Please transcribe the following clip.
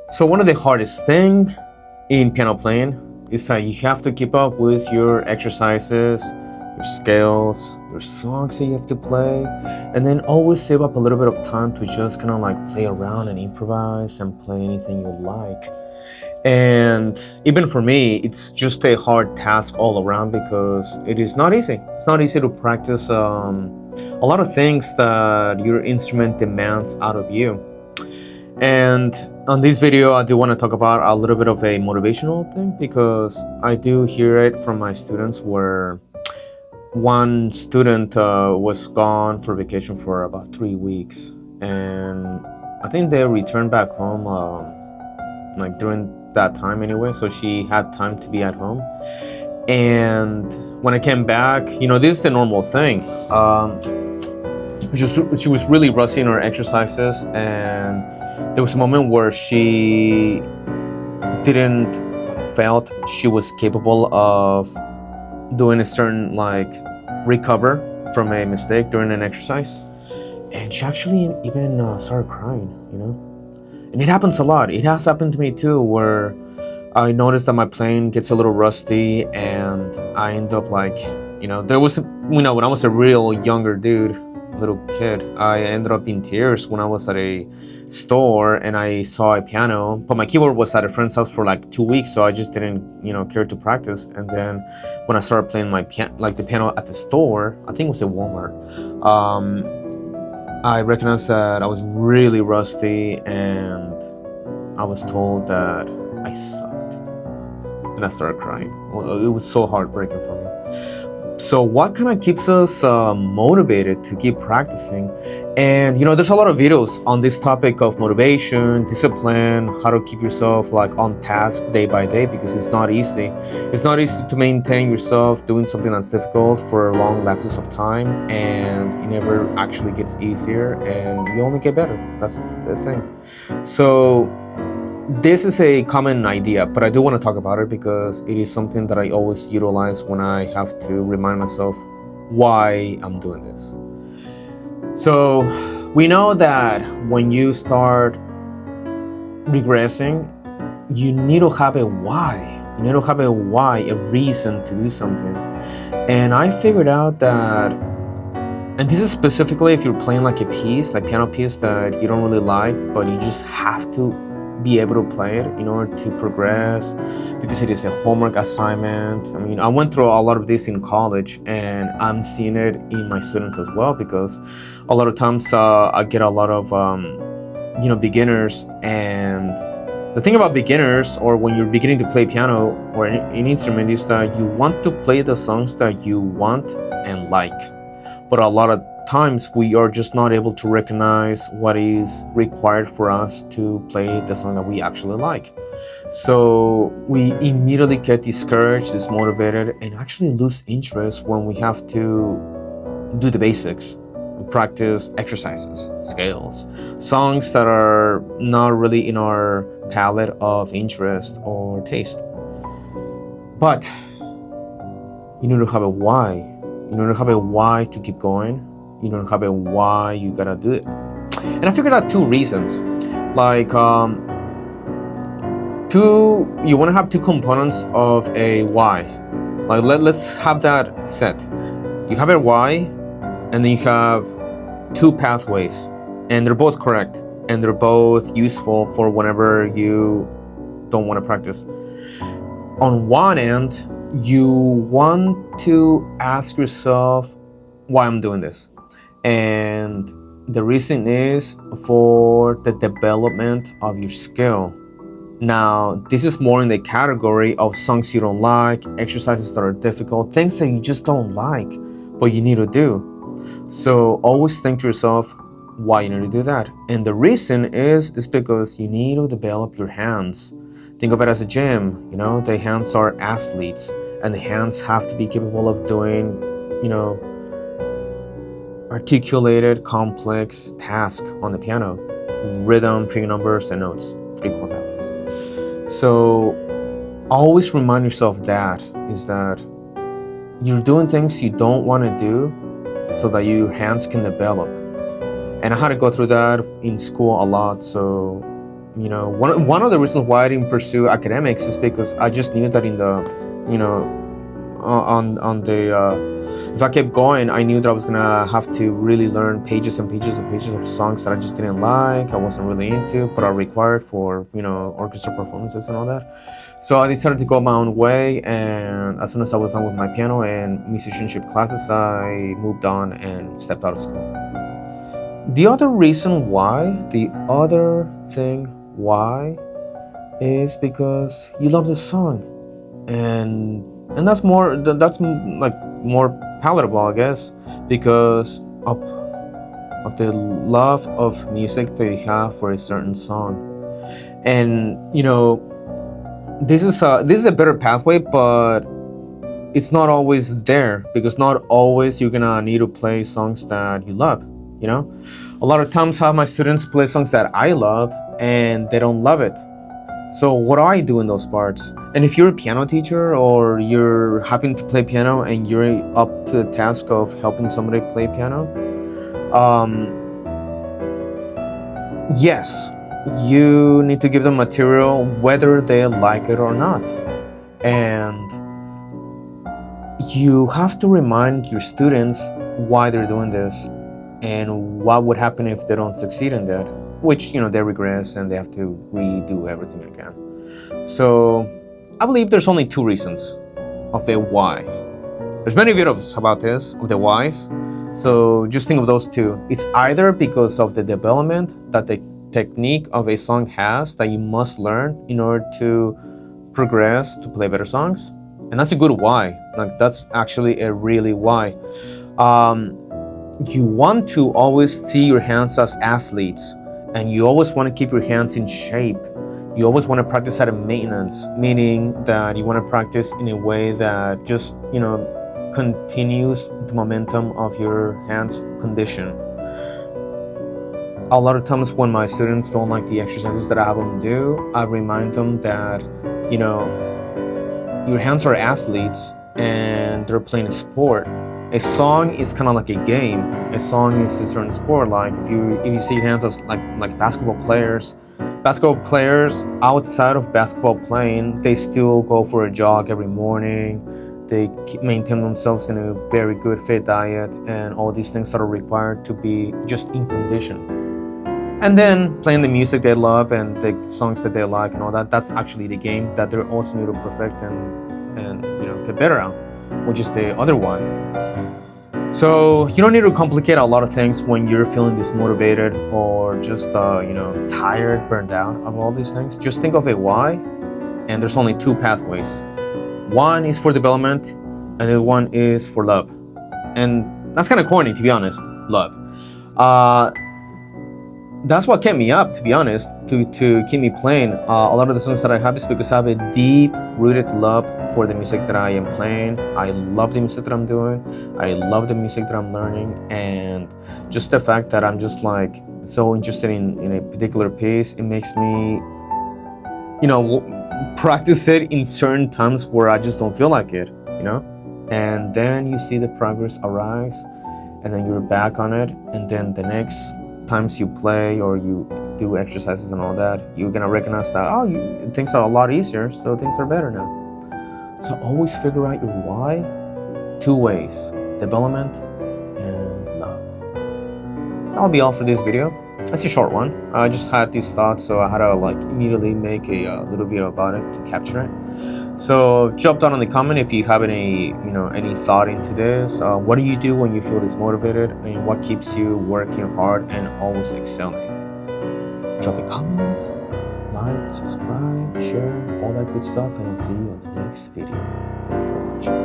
So one of the hardest thing in piano playing is that you have to keep up with your exercises, your scales, your songs that you have to play, and then always save up a little bit of time to just kind of like play around and improvise and play anything you like. And even for me, it's just a hard task all around because it is not easy. It's not easy to practice a lot of things that your instrument demands out of you. And on this video, I do want to talk about a little bit of a motivational thing because I do hear it from my students where one student was gone for vacation for about 3 weeks, and I think they returned back home like during that time anyway, so she had time to be at home. And when I came back, this is a normal thing. She was really rusty in her exercises, and there was a moment where she didn't felt she was capable of doing a certain recover from a mistake during an exercise, and she actually even started crying, and it happens a lot. It has happened to me too, where I noticed that my playing gets a little rusty, and I end up there was when I was a real younger dude, little kid, I ended up in tears when I was at a store and I saw a piano, but my keyboard was at a friend's house for 2 weeks, so I just didn't care to practice. And then when I started playing the piano at the store, I think it was at Walmart, I recognized that I was really rusty, and I was told that I sucked, and I started crying. Well, it was so heartbreaking for me. So what kind of keeps us motivated to keep practicing? And there's a lot of videos on this topic of motivation, discipline, how to keep yourself on task day by day, because it's not easy. It's not easy to maintain yourself doing something that's difficult for long lapses of time, and it never actually gets easier, and you only get better. That's the thing. So this is a common idea, but I do want to talk about it because it is something that I always utilize when I have to remind myself why I'm doing this. So we know that when you start regressing, you need to have a why. You need to have a why, a reason to do something. And I figured out that, and this is specifically if you're playing a piano piece that you don't really like, but you just have to be able to play it in order to progress, because it is a homework assignment. I mean, I went through a lot of this in college, and I'm seeing it in my students as well, because a lot of times I get a lot of beginners. And the thing about beginners, or when you're beginning to play piano or any instrument, is that you want to play the songs that you want and like, but a lot of times we are just not able to recognize what is required for us to play the song that we actually like. So we immediately get discouraged, dismotivated, and actually lose interest when we have to do the basics, practice exercises, scales, songs that are not really in our palette of interest or taste. But you need to have a why. You need to have a why to keep going. You don't have a why you gotta do it. And I figured out 2 reasons. You want to have 2 components of a why. Let's have that set. You have a why, and then you have 2 pathways, and they're both correct, and they're both useful for whenever you don't want to practice. On one end, you want to ask yourself, why I'm doing this? And the reason is for the development of your skill. Now, this is more in the category of songs you don't like, exercises that are difficult, things that you just don't like, but you need to do. So always think to yourself why you need to do that. And the reason is because you need to develop your hands. Think of it as a gym. The hands are athletes, and the hands have to be capable of doing, articulated, complex task on the piano: rhythm, picking numbers, and notes, 3 chord values. So always remind yourself that you're doing things you don't want to do so that your hands can develop. And I had to go through that in school a lot, so one of the reasons why I didn't pursue academics is because I just knew that in the, on the if I kept going, I knew that I was gonna have to really learn pages and pages and pages of songs that I just didn't like, I wasn't really into, but are required for orchestra performances and all that. So I decided to go my own way, and as soon as I was done with my piano and musicianship classes, I moved on and stepped out of school. The other reason why, the other thing why, is because you love the song, and that's like more palatable, I guess, because of the love of music that you have for a certain song. And this is a better pathway, but it's not always there, because not always you're gonna need to play songs that you love. A lot of times I have my students play songs that I love and they don't love it. So what do I do in those parts? And if you're a piano teacher, or you're happen to play piano and you're up to the task of helping somebody play piano, yes, you need to give them material whether they like it or not. And you have to remind your students why they're doing this and what would happen if they don't succeed in that, which they regress and they have to redo everything again. So I believe there's only two reasons of the why. There's many videos about this, of the whys, so just think of those two. It's either because of the development that the technique of a song has that you must learn in order to progress to play better songs, and that's a good why. Like, that's actually a really why. You want to always see your hands as athletes, and you always want to keep your hands in shape. You always want to practice at a maintenance, meaning that you want to practice in a way that just continues the momentum of your hands condition. A lot of times when my students don't like the exercises that I have them do, I remind them that your hands are athletes and they're playing a sport. A song is kind of like a game. A song is a certain sport. Like if you see your hands as like basketball players outside of basketball playing, they still go for a jog every morning. They maintain themselves in a very good fit diet and all these things that are required to be just in condition. And then playing the music they love and the songs that they like and all that, that's actually the game that they're also need to perfect and get better at, which is the other one. So you don't need to complicate a lot of things when you're feeling dismotivated or just tired, burned out of all these things. Just think of a why, and there's only two pathways. One is for development, and the other one is for love. And that's kind of corny, to be honest. Love. That's what kept me up, to be honest, to keep me playing. A lot of the songs that I have is because I have a deep-rooted love for the music that I am playing. I love the music that I'm doing. I love the music that I'm learning. And just the fact that I'm just like so interested in a particular piece, it makes me, practice it in certain times where I just don't feel like it, And then you see the progress arise, and then you're back on it, and then the next times you play or you do exercises and all that, you're gonna recognize that things are a lot easier, so things are better now. So always figure out your why, two ways: development and love. That'll be all for this video. It's a short one. I just had these thoughts, so I had to immediately make a little video about it to capture it. So drop down in the comment if you have any thought into this. What do you do when you feel dismotivated, and what keeps you working hard and always excelling? Drop a comment, like, subscribe, share, all that good stuff, and I'll see you on the next video. Thank you for watching.